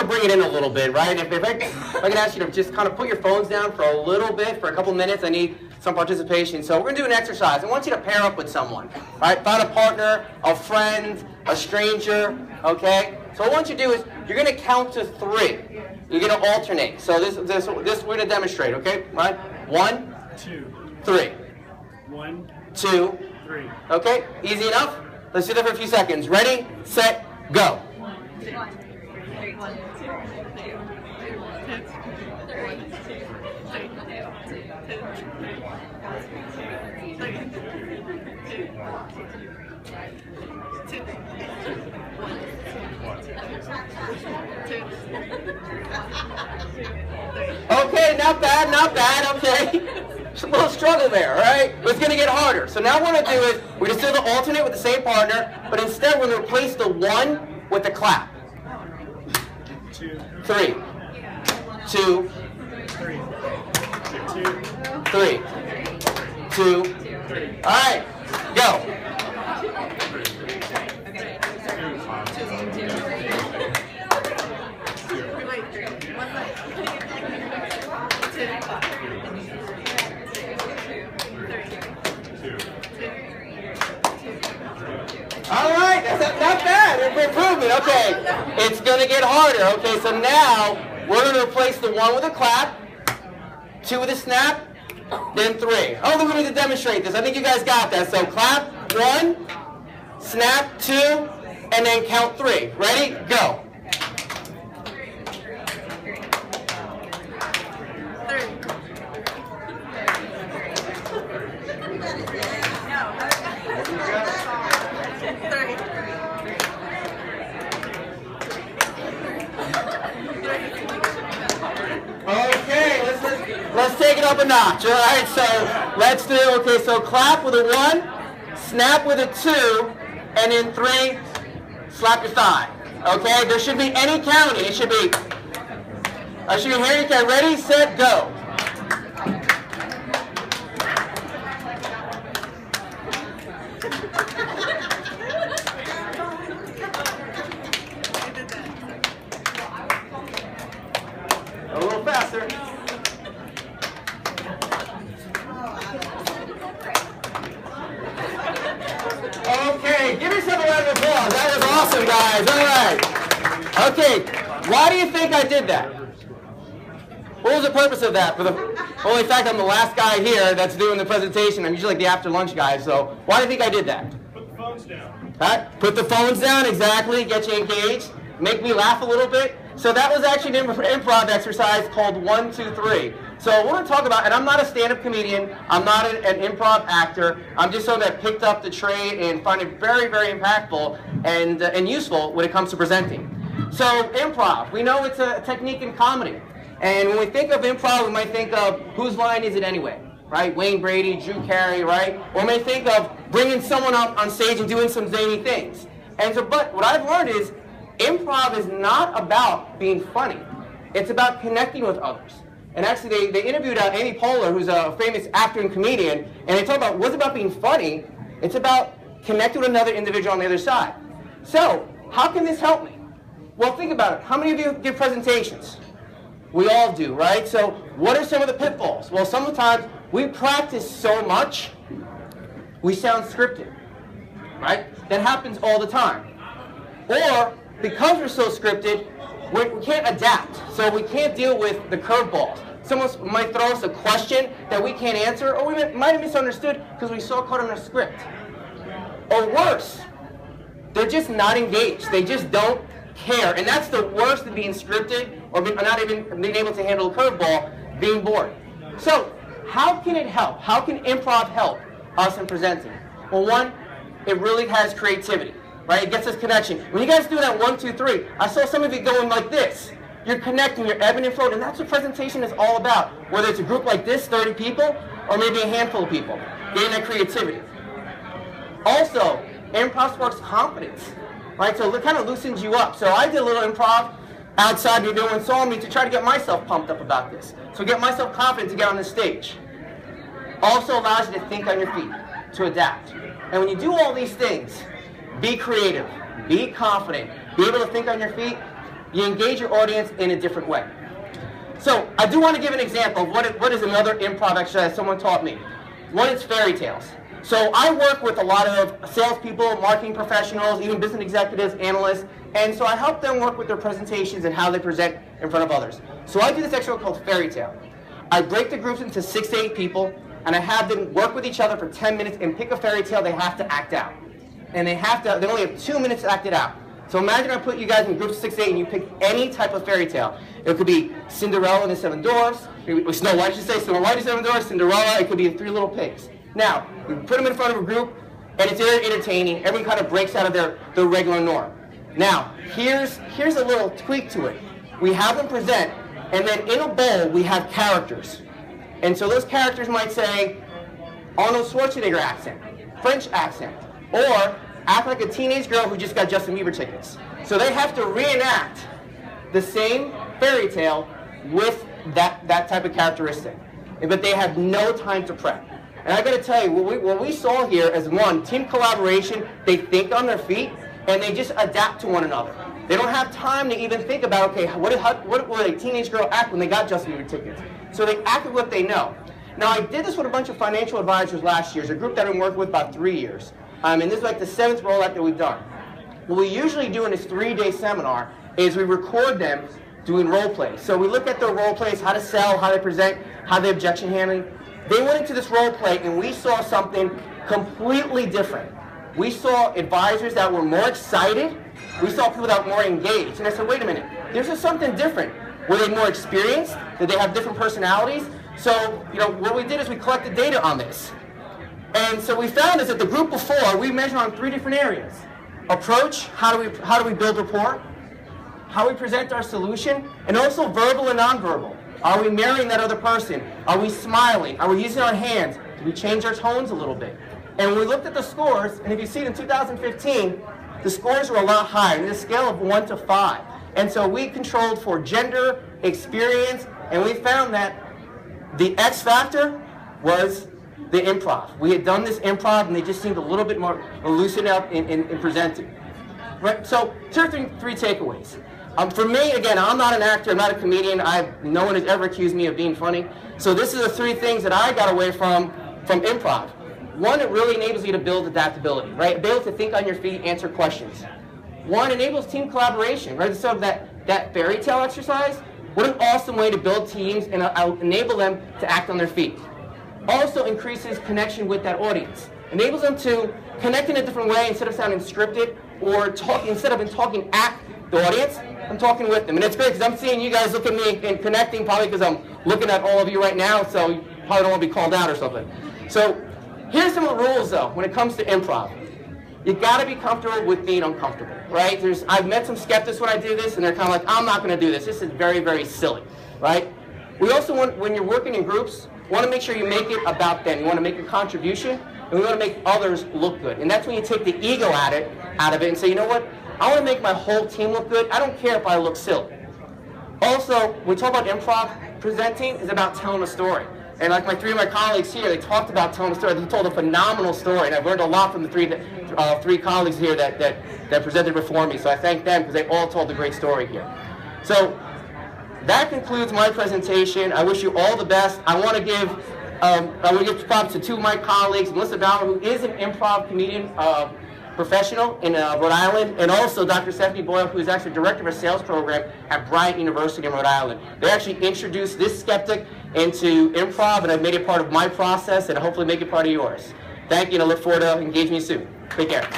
to bring it in a little bit, right? If I can ask you to just kind of put your phones down for a little bit, for a couple minutes, I need some participation. So we're going to do an exercise. I want you to pair up with someone, right? Find a partner, a friend, a stranger, okay? So what I want you to do is you're going to count to 3. You're going to alternate. So this we're going to demonstrate, okay? Right? 1, 2, 3. 1, 2, 3. Okay? Easy enough? Let's do that for a few seconds. Ready, set, go. 1, 3, 1, 2, Okay, not bad, not bad, okay. Just a little struggle there, all right? But it's going to get harder. So now what we're going to do is, we're going to still alternate with the same partner, but instead we're going to replace the 1 with the clap. 2, 3, 2, 3, 3, 2, 3. all right, go. All right, that's not bad. It's improvement. Okay, it's going to get harder. Okay, so now we're going to replace the 1 with a clap, 2 with a snap, then 3. I don't think we need to demonstrate this. I think you guys got that. So clap, 1, snap, 2, and then count 3. Ready? Go. Okay, let's take it up a notch. All right, so let's do, okay, so clap with a 1, snap with a 2, and then 3, slap your thigh. Okay, there should be any counting. It should be, I should be hearing you. Okay, ready, set, go. A little faster. Okay, give yourself a round of applause. That was awesome, guys. All right. Okay, why do you think I did that? What was the purpose of that? Well, in fact, I'm the last guy here that's doing the presentation. I'm usually like the after lunch guy, so why do you think I did that? Put the phones down. Right? Put the phones down, exactly. Get you engaged. Make me laugh a little bit. So that was actually an improv exercise called 1, 2, 3. So we're going to talk about, and I'm not a stand-up comedian, I'm not an improv actor, I'm just someone that picked up the trade and find it very, very impactful and useful when it comes to presenting. So improv, we know it's a technique in comedy. And when we think of improv, we might think of whose line is it anyway? Right? Wayne Brady, Drew Carey, right? Or we may think of bringing someone up on stage and doing some zany things. And so, but what I've learned is improv is not about being funny. It's about connecting with others. And actually, they interviewed Amy Poehler, who's a famous actor and comedian, and they talk about what's about being funny. It's about connecting with another individual on the other side. So, how can this help me? Well, think about it. How many of you give presentations? We all do, right? So, what are some of the pitfalls? Well, sometimes we practice so much, we sound scripted, right? That happens all the time. Or, because we're so scripted, we can't adapt. So we can't deal with the curveballs. Someone might throw us a question that we can't answer, or we might have misunderstood because we saw caught on a script. Or worse, they're just not engaged. They just don't care. And that's the worst of being scripted or not even being able to handle a curveball, being bored. So how can it help? How can improv help us in presenting? Well, one, it really has creativity, right? It gets us connection. When you guys do that 1, 2, 3, I saw some of you going like this. You're connecting, you're ebbing and flowing, and that's what presentation is all about. Whether it's a group like this, 30 people, or maybe a handful of people, getting that creativity. Also, improv sparks confidence, right? So it kind of loosens you up. So I did a little improv outside me doing saw me to try to get myself pumped up about this. So get myself confident to get on the stage. Also allows you to think on your feet, to adapt. And when you do all these things, be creative, be confident, be able to think on your feet, You engage your audience in a different way. So I do want to give an example of what is another improv exercise someone taught me. One is fairy tales. So I work with a lot of salespeople, marketing professionals, even business executives, analysts, and so I help them work with their presentations and how they present in front of others. So I do this exercise called fairy tale. I break the groups into 6 to 8 people, and I have them work with each other for 10 minutes and pick a fairy tale they have to act out. And they only have 2 minutes to act it out. So imagine I put you guys in groups of 6 to 8 and you pick any type of fairy tale. It could be Cinderella and the Seven Dwarfs, Snow White, I should say, Snow White and the Seven Dwarfs, Cinderella, it could be 3 Little Pigs. Now, we put them in front of a group, and it's very entertaining. Everyone kind of breaks out of their regular norm. Now, here's a little tweak to it. We have them present, and then in a bowl, we have characters. And so those characters might say, Arnold Schwarzenegger accent, French accent, or act like a teenage girl who just got Justin Bieber tickets. So they have to reenact the same fairy tale with that type of characteristic. But they have no time to prep. And I got to tell you, what we saw here is one, team collaboration. They think on their feet, and they just adapt to one another. They don't have time to even think about, okay, what would a teenage girl act when they got Justin Bieber tickets? So they act with what they know. Now, I did this with a bunch of financial advisors last year. It's a group that I've been working with about 3 years. And this is like the 7th rollout that we've done. What we usually do in this 3-day seminar is we record them doing role plays. So we look at their role plays, how to sell, how they present, how they objection handling. They went into this role play and we saw something completely different. We saw advisors that were more excited. We saw people that were more engaged. And I said, wait a minute, there's just something different. Were they more experienced? Did they have different personalities? So, what we did is we collected data on this. And so we found is that the group before, we measured on 3 different areas. Approach, how do we build rapport? How we present our solution, and also verbal and nonverbal. Are we mirroring that other person? Are we smiling? Are we using our hands? Do we change our tones a little bit? And when we looked at the scores, and if you see it in 2015, the scores were a lot higher, in a scale of 1 to 5. And so we controlled for gender, experience, and we found that the X factor was the improv. We had done this improv, and they just seemed a little bit more loosened up in presenting. Right? So, here are three takeaways. For me, again, I'm not an actor, I'm not a comedian. No one has ever accused me of being funny. So this is the 3 things that I got away from improv. One, it really enables you to build adaptability, right? Be able to think on your feet, answer questions. One, enables team collaboration, right? So that fairy tale exercise, what an awesome way to build teams and enable them to act on their feet. Also increases connection with that audience. Enables them to connect in a different way instead of sounding scripted or instead of talking at the audience, I'm talking with them. And it's great because I'm seeing you guys look at me and connecting, probably because I'm looking at all of you right now, so you probably don't want to be called out or something. So here's some rules, though, when it comes to improv. You got to be comfortable with being uncomfortable, right? I've met some skeptics when I do this, and they're kind of like, I'm not going to do this. This is very, very silly, right? We also want, when you're working in groups, want to make sure you make it about them. You want to make a contribution, and we want to make others look good. And that's when you take the ego out of it and say, you know what? I want to make my whole team look good. I don't care if I look silly. Also, when we talk about improv, presenting is about telling a story. And like 3 of my colleagues here, they talked about telling a story. They told a phenomenal story, and I've learned a lot from the three colleagues here that presented before me. So I thank them because they all told a great story here. So that concludes my presentation. I wish you all the best. I want to give props to 2 of my colleagues, Melissa Bauer, who is an improv comedian professional in Rhode Island, and also Dr. Stephanie Boyle, who is actually director of a sales program at Bryant University in Rhode Island. They actually introduced this skeptic into improv, and I've made it part of my process, and hopefully make it part of yours. Thank you, and I look forward to engaging you soon. Take care.